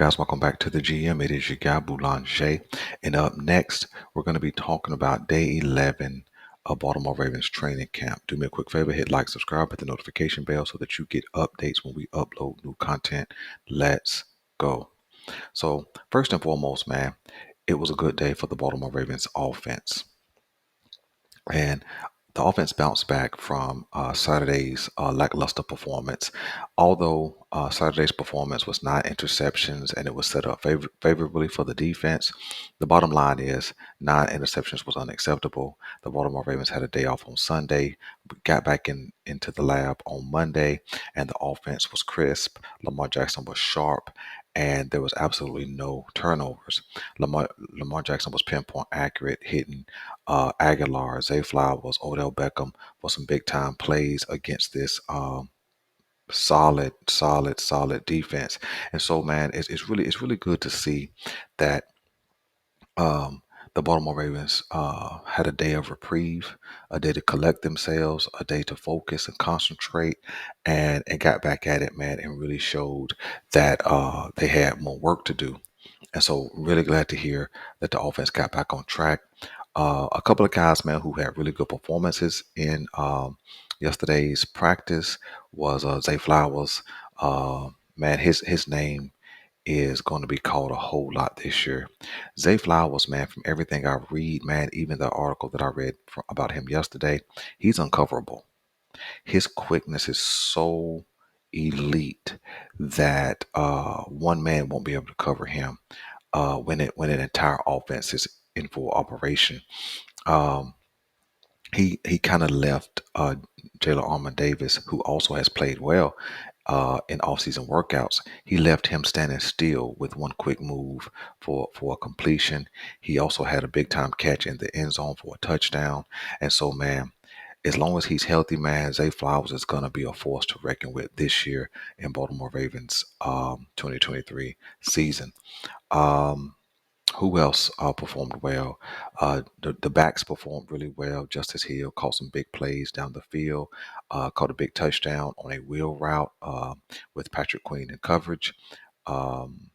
guys? Welcome back to the GM. It is your guy Boulanger. And up next, we're going to be talking about day 11 of Baltimore Ravens training camp. Do me a quick favor, hit like, subscribe, hit the notification bell so that you get updates when we upload new content. Let's go. So, first and foremost, man, it was a good day for the Baltimore Ravens offense. And the offense bounced back from Saturday's lackluster performance. Although Saturday's performance was 9 interceptions and it was set up favorably for the defense, the bottom line is 9 interceptions was unacceptable. The Baltimore Ravens had a day off on Sunday, got back into the lab on Monday, and the offense was crisp. Lamar Jackson was sharp, and there was absolutely no turnovers. Lamar Jackson was pinpoint accurate, hitting Aguilar, Zay Flowers, Odell Beckham for some big time plays against this solid defense. And so, man, it's really good to see that um, the Baltimore Ravens had a day of reprieve, a day to collect themselves, a day to focus and concentrate, and got back at it, man, and really showed that they had more work to do. And so, really glad to hear that the offense got back on track. A couple of guys, man, who had really good performances in yesterday's practice was Zay Flowers. Man, his name is going to be called a whole lot this year. Zay Flowers, man, from everything I read, man, even the article that I read about him yesterday, he's uncoverable. His quickness is so elite that one man won't be able to cover him when an entire offense is in full operation. Um, he kind of left Jalen Armour Davis, who also has played well in offseason workouts. He left him standing still with one quick move for a completion. He also had a big time catch in the end zone for a touchdown. And so, man, as long as he's healthy, man, Zay Flowers is going to be a force to reckon with this year in Baltimore Ravens 2023 season. Um, who else performed well? The backs performed really well. Justice Hill caught some big plays down the field, caught a big touchdown on a wheel route with Patrick Queen in coverage. Um,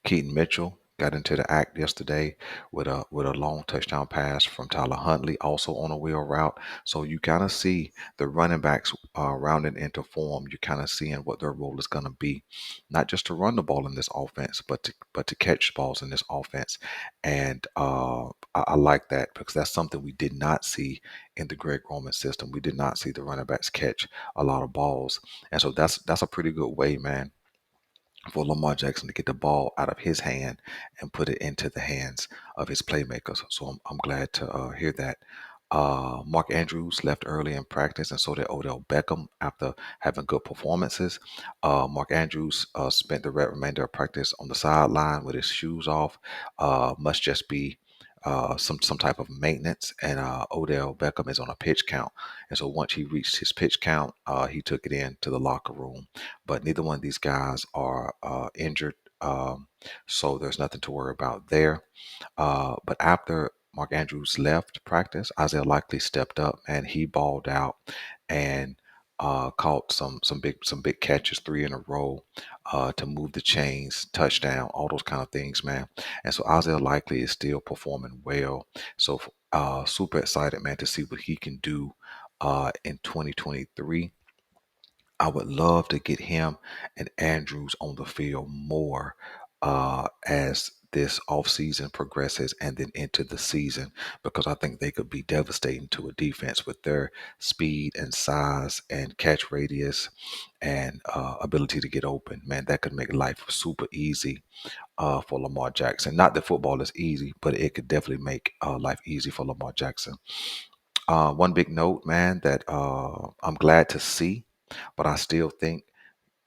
Keaton Mitchell got into the act yesterday with a long touchdown pass from Tyler Huntley, also on a wheel route. So you kind of see the running backs rounding into form. You're kind of seeing what their role is going to be, not just to run the ball in this offense, but to catch balls in this offense. And I like that because that's something we did not see in the Greg Roman system. We did not see the running backs catch a lot of balls, and so that's a pretty good way, man, for Lamar Jackson to get the ball out of his hand and put it into the hands of his playmakers. So I'm glad to hear that. Mark Andrews left early in practice, and so did Odell Beckham after having good performances. Mark Andrews spent the remainder of practice on the sideline with his shoes off. Must just be some type of maintenance, and Odell Beckham is on a pitch count, and so once he reached his pitch count, he took it in to the locker room. But neither one of these guys are injured, so there's nothing to worry about there. But after Mark Andrews left practice, Isaiah Likely stepped up and he balled out and caught some big catches, three in a row, to move the chains, touchdown, all those kind of things, man. And so Isaiah Likely is still performing well. So super excited, man, to see what he can do in 2023. I would love to get him and Andrews on the field more as this offseason progresses and then into the season, because I think they could be devastating to a defense with their speed and size and catch radius and ability to get open. Man, that could make life super easy for Lamar Jackson. Not that football is easy, but it could definitely make life easy for Lamar Jackson. One big note, man, that I'm glad to see, but I still think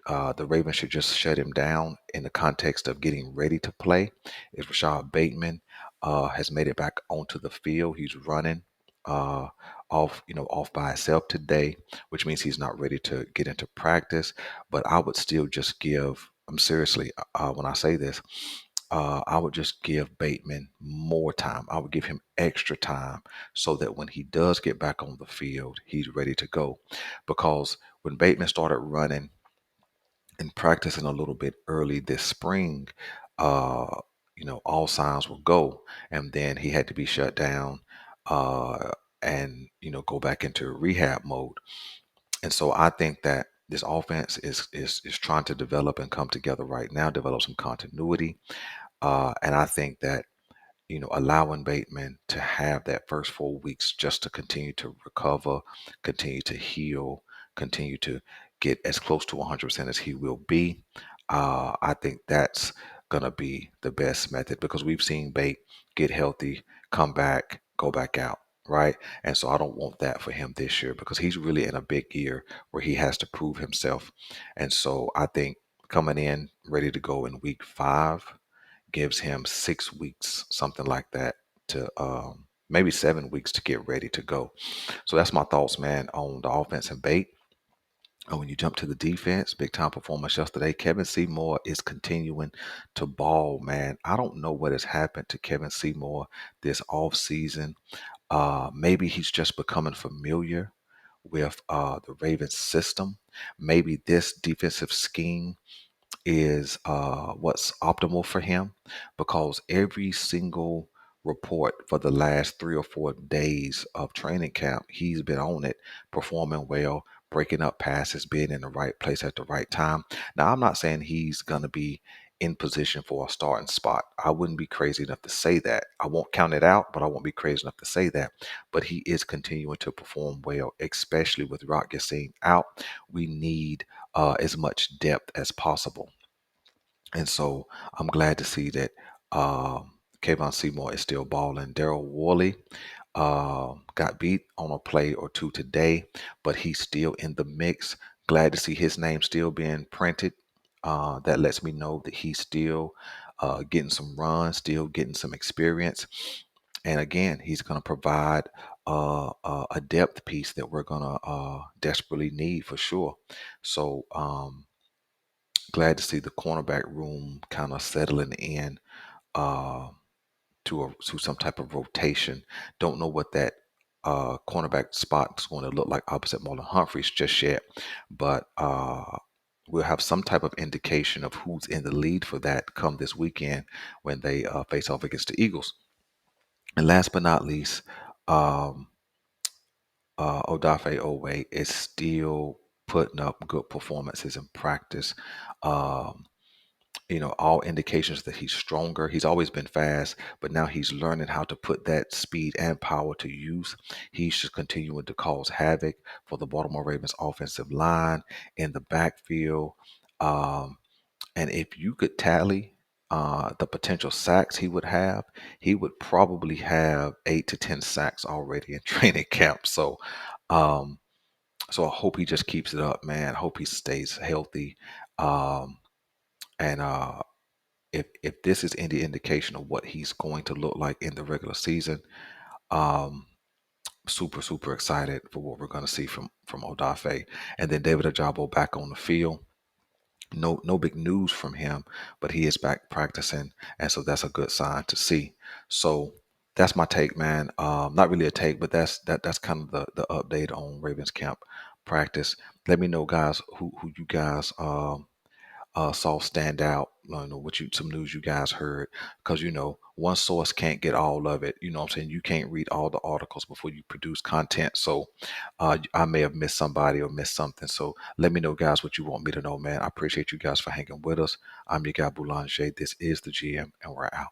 the Ravens should just shut him down in the context of getting ready to play. Is Rashad Bateman has made it back onto the field. He's running uh, off by himself today, which means he's not ready to get into practice. But I would still just give. I'm seriously when I say this. I would just give Bateman more time. I would give him extra time so that when he does get back on the field, he's ready to go. Because when Bateman started running and practicing a little bit early this spring, uh, all signs will go. And then he had to be shut down uh, and, go back into rehab mode. And so I think that this offense is trying to develop and come together right now, develop some continuity. And I think that allowing Bateman to have that first 4 weeks just to continue to recover, continue to heal, continue to get as close to 100% as he will be. I think that's going to be the best method because we've seen Bate get healthy, come back, go back out. Right. And so I don't want that for him this year because he's really in a big year where he has to prove himself. And so I think coming in ready to go in week 5 gives him 6 weeks, something like that, to maybe 7 weeks to get ready to go. So that's my thoughts, man, on the offense and Bate. And when you jump to the defense, big time performance yesterday. Kevin Seymour is continuing to ball, man. I don't know what has happened to Kevin Seymour this off season. Maybe he's just becoming familiar with the Ravens system. Maybe this defensive scheme is what's optimal for him because every single report for the last 3 or 4 days of training camp, he's been on it, performing well, breaking up passes, being in the right place at the right time. Now, I'm not saying he's going to be in position for a starting spot. I wouldn't be crazy enough to say that. I won't count it out, but I won't be crazy enough to say that. But he is continuing to perform well, especially with Rock Yassin out. We need as much depth as possible. And so I'm glad to see that Kayvon Seymour is still balling. Daryl Worley got beat on a play or two today, but he's still in the mix. Glad to see his name still being printed. That lets me know that he's still getting some runs, still getting some experience. And again, he's going to provide a depth piece that we're going to desperately need for sure. So, glad to see the cornerback room kind of settling in uh, to some type of rotation. Don't know what that cornerback spot is going to look like opposite Marlon Humphreys just yet, but we'll have some type of indication of who's in the lead for that come this weekend when they face off against the Eagles. And last but not least, um, Odafe Owe is still putting up good performances in practice. Um, all indications that he's stronger. He's always been fast, but now he's learning how to put that speed and power to use. He's just continuing to cause havoc for the Baltimore Ravens offensive line in the backfield. Um, and if you could tally the potential sacks he would probably have 8 to 10 sacks already in training camp. Um, so I hope he just keeps it up, man. I hope he stays healthy. Um, and if this is any indication of what he's going to look like in the regular season, um, super excited for what we're going to see from Odafe. And then David Ajabo back on the field. No big news from him, but he is back practicing, and so that's a good sign to see. So that's my take, man. Not really a take, but that's kind of the update on Ravens camp practice. Let me know, guys, who you guys saw stand out. What some news you guys heard, because one source can't get all of it. You know what I'm saying? You can't read all the articles before you produce content. So I may have missed somebody or missed something. So let me know, guys, what you want me to know, man. I appreciate you guys for hanging with us. I'm your guy Boulanger. This is the GM, and we're out.